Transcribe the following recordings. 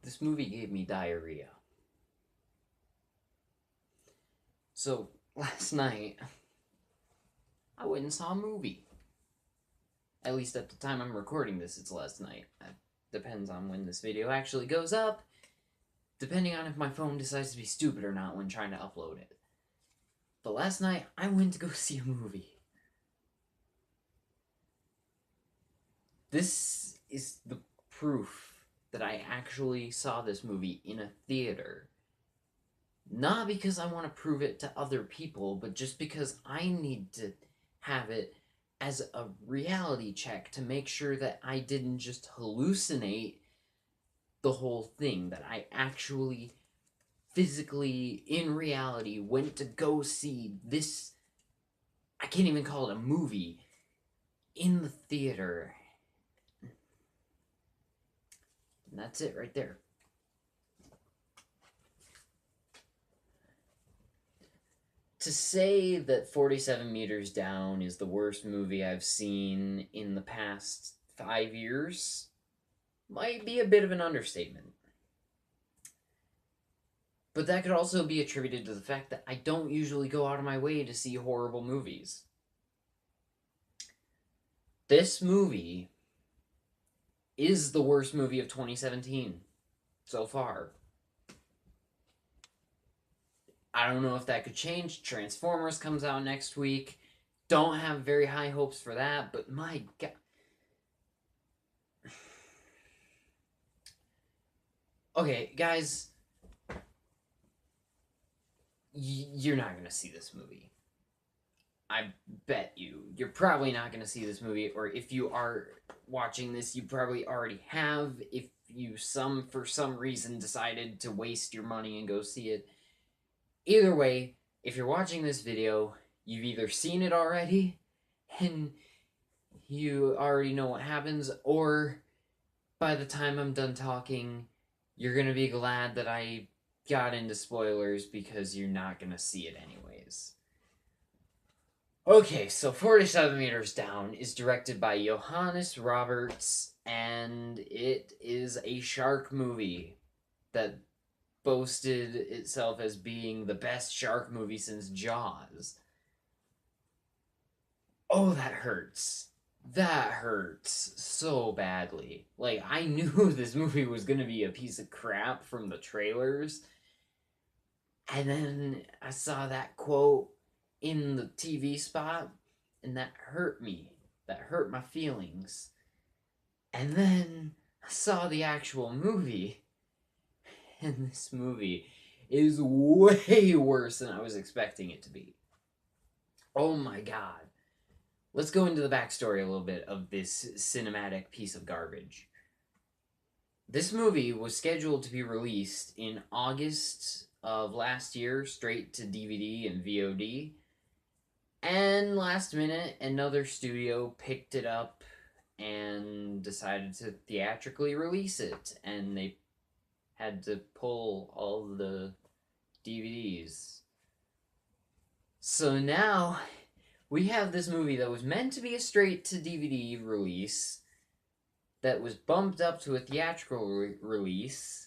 This movie gave me diarrhea. So, last night, I went and saw a movie. At least at the time I'm recording this, it's last night. It depends on when this video actually goes up, depending on if my phone decides to be stupid or not when trying to upload it. But last night, I went to go see a movie. This is the proof that I actually saw this movie in a theater. Not because I want to prove it to other people, but just because I need to have it as a reality check to make sure that I didn't just hallucinate the whole thing, that I actually physically, in reality, went to go see this. I can't even call it a movie, in the theater. And that's it right there. To say that 47 Meters Down is the worst movie I've seen in the past 5 years might be a bit of an understatement. But that could also be attributed to the fact that I don't usually go out of my way to see horrible movies. This movie is the worst movie of 2017 so far. I don't know if that could change. Transformers comes out next week. Don't have very high hopes for that, but my God. Okay, guys. You're not going to see this movie. I bet you. You're probably not going to see this movie, or if you are watching this, you probably already have. If you for some reason decided to waste your money and go see it. Either way, if you're watching this video, you've either seen it already and you already know what happens, or by the time I'm done talking, you're going to be glad that I got into spoilers because you're not going to see it anyways. Okay, so 47 Meters Down is directed by Johannes Roberts, and it is a shark movie that boasted itself as being the best shark movie since Jaws. Oh, that hurts. That hurts so badly. Like, I knew this movie was gonna be a piece of crap from the trailers, and then I saw that quote in the TV spot, and that hurt me. That hurt my feelings. And then I saw the actual movie, and this movie is way worse than I was expecting it to be. Oh my God. Let's go into the backstory a little bit of this cinematic piece of garbage. This movie was scheduled to be released in August of last year, straight to DVD and VOD. And last minute, another studio picked it up and decided to theatrically release it. And they had to pull all the DVDs. So now we have this movie that was meant to be a straight to DVD release that was bumped up to a theatrical release.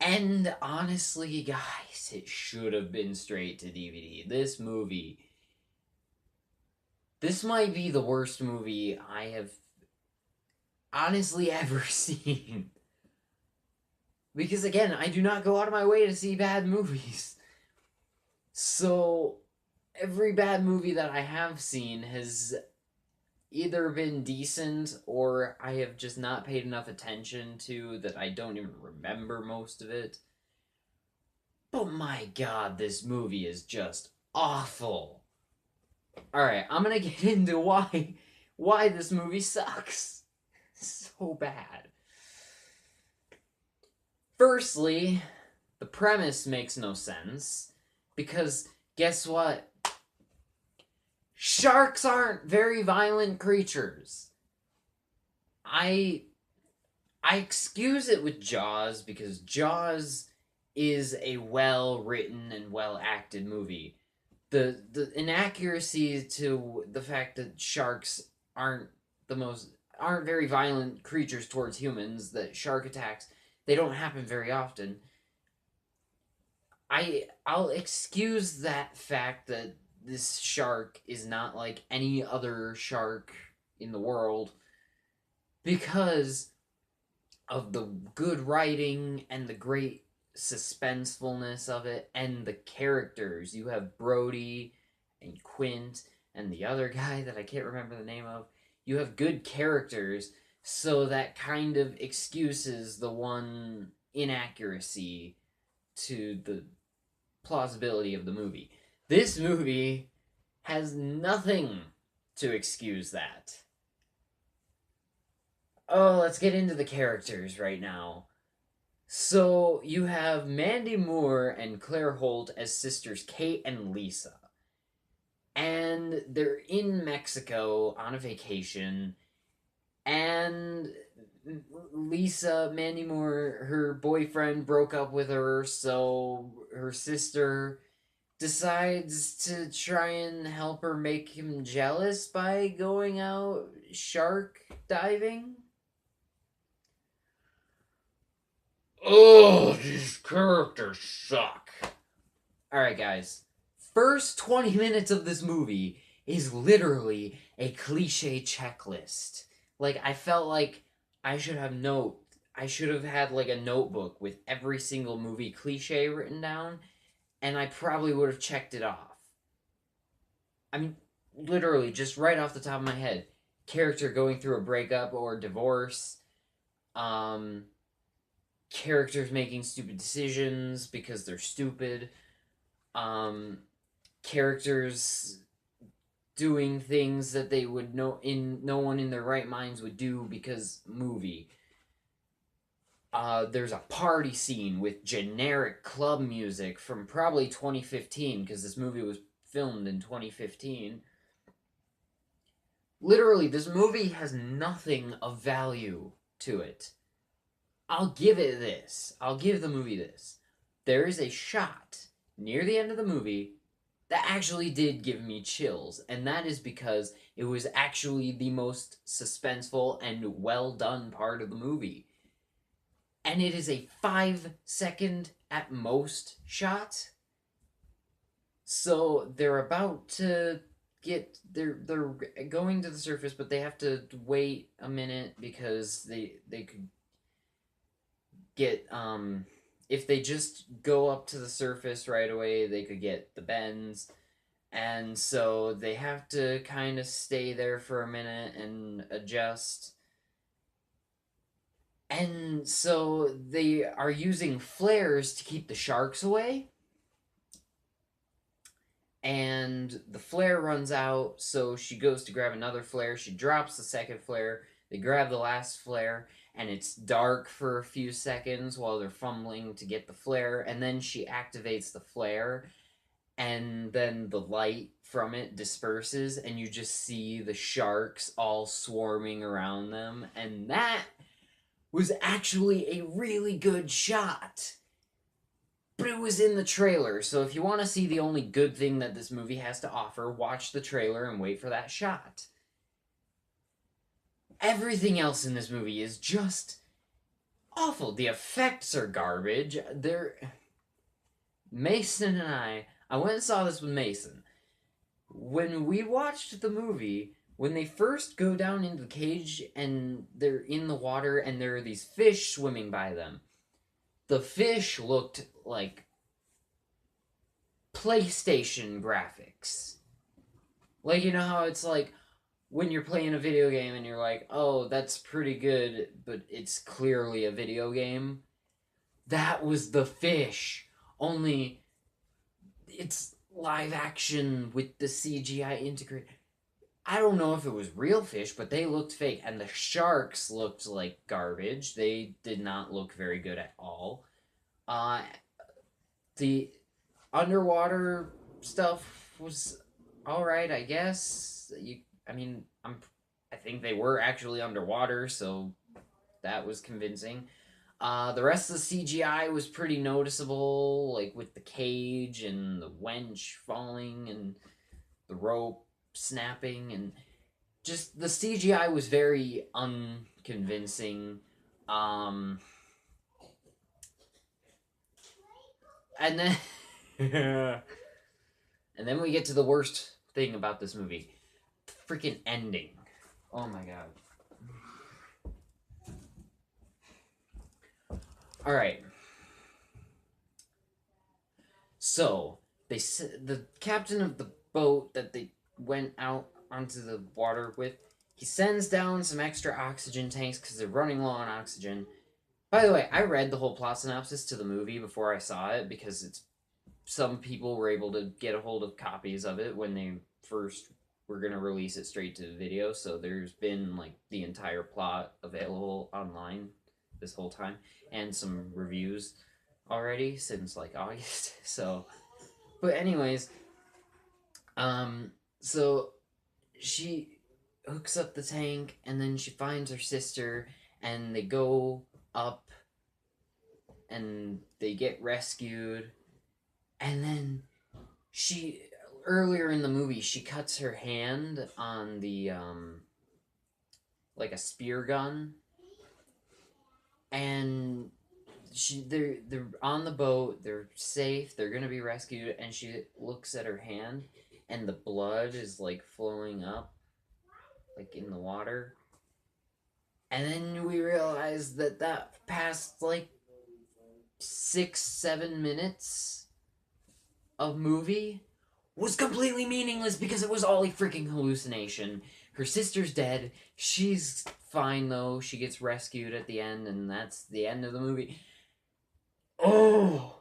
And honestly, guys, it should have been straight to DVD. This might be the worst movie I have honestly ever seen. Because again, I do not go out of my way to see bad movies. So, every bad movie that I have seen has either been decent or I have just not paid enough attention to that I don't even remember most of it. But my God, this movie is just awful. Alright, I'm gonna get into why this movie sucks so bad. Firstly, the premise makes no sense, because guess what? Sharks aren't very violent creatures. I excuse it with Jaws, because Jaws is a well-written and well-acted movie. The inaccuracy to the fact that sharks aren't very violent creatures towards humans, that shark attacks, They don't happen very often. I'll excuse that fact that this shark is not like any other shark in the world because of the good writing and the great suspensefulness of it and the characters. You have Brody and Quint and the other guy that I can't remember the name of. You have good characters, so that kind of excuses the one inaccuracy to the plausibility of the movie. This movie has nothing to excuse that. Oh, let's get into the characters right now. So you have Mandy Moore and Claire Holt as sisters Kate and Lisa. And they're in Mexico on a vacation. And Lisa, Mandy Moore, her boyfriend broke up with her, so her sister decides to try and help her make him jealous by going out shark diving. Oh, these characters suck. Alright, guys. First 20 minutes of this movie is literally a cliche checklist. Like, I felt like I should have had like a notebook with every single movie cliche written down, and I probably would have checked it off. I mean, literally, just right off the top of my head. Character going through a breakup or divorce. Um, Characters making stupid decisions because they're stupid. Um, Characters doing things that they would no one in their right minds would do because movie. There's a party scene with generic club music from probably 2015 because this movie was filmed in 2015. Literally, this movie has nothing of value to it. I'll give it this. I'll give the movie this. There is a shot near the end of the movie that actually did give me chills, and that is because it was actually the most suspenseful and well done part of the movie. And it is a 5-second at most shot. So they're about to they're going to the surface, but they have to wait a minute because they could get if they just go up to the surface right away, they could get the bends. And so they have to kind of stay there for a minute and adjust. And so they are using flares to keep the sharks away. And the flare runs out, so she goes to grab another flare. She drops the second flare. They grab the last flare, and it's dark for a few seconds while they're fumbling to get the flare. And then she activates the flare, and then the light from it disperses, and you just see the sharks all swarming around them. And that was actually a really good shot. But it was in the trailer, so if you want to see the only good thing that this movie has to offer, watch the trailer and wait for that shot. Everything else in this movie is just awful. The effects are garbage. Mason and I went and saw this with Mason. When we watched the movie, when they first go down into the cage and they're in the water and there are these fish swimming by them, the fish looked like PlayStation graphics. Like, you know how it's like when you're playing a video game and you're like, oh, that's pretty good, but it's clearly a video game? That was the fish. Only it's live action with the CGI integrated. I don't know if it was real fish, but they looked fake. And the sharks looked like garbage. They did not look very good at all. The underwater stuff was all right, I guess. I think they were actually underwater, so that was convincing. The rest of the CGI was pretty noticeable, like with the cage and the wench falling and the rope snapping, and just the CGI was very unconvincing. And then and then we get to the worst thing about this movie. Freaking ending. Oh my god. Alright. So, the captain of the boat that they went out onto the water with, he sends down some extra oxygen tanks because they're running low on oxygen. By the way, I read the whole plot synopsis to the movie before I saw it because some people were able to get a hold of copies of it when they first were going to release it straight to video. So there's been like the entire plot available online this whole time and some reviews already since like August. So, but anyways, so she hooks up the tank and then she finds her sister and they go up and they get rescued. And then she earlier in the movie she cuts her hand on the like a spear gun, and they're on the boat, they're safe, they're gonna be rescued, and she looks at her hand and the blood is like flowing up like in the water. And then we realize that past like 6-7 minutes of movie was completely meaningless because it was all a freaking hallucination. Her sister's dead. She's fine though. She gets rescued at the end, and that's the end of the movie. Oh!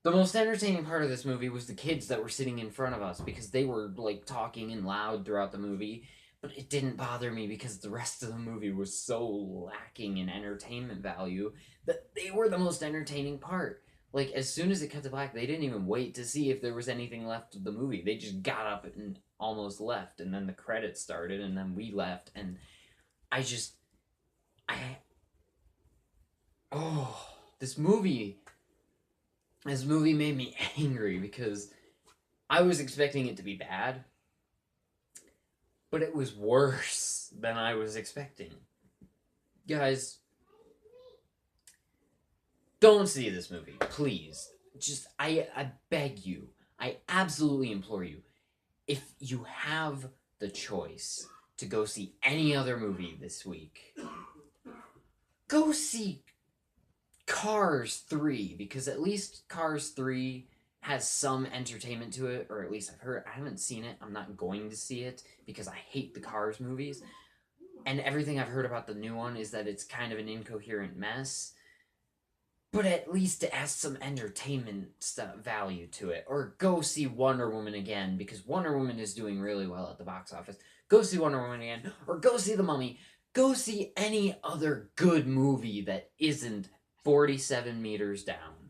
The most entertaining part of this movie was the kids that were sitting in front of us because they were like talking and loud throughout the movie. But it didn't bother me because the rest of the movie was so lacking in entertainment value that they were the most entertaining part. Like, as soon as it cut to black, they didn't even wait to see if there was anything left of the movie. They just got up and almost left, and then the credits started, and then we left, and I just... I... Oh, this movie made me angry because I was expecting it to be bad, but it was worse than I was expecting. Guys, don't see this movie, please. Just, I beg you. I absolutely implore you. If you have the choice to go see any other movie this week, go see Cars 3, because at least Cars 3 has some entertainment to it, or at least I've heard. I haven't seen it. I'm not going to see it because I hate the Cars movies. And everything I've heard about the new one is that it's kind of an incoherent mess. But at least it has some entertainment value to it. Or go see Wonder Woman again, because Wonder Woman is doing really well at the box office. Go see Wonder Woman again. Or go see The Mummy. Go see any other good movie that isn't 47 meters down.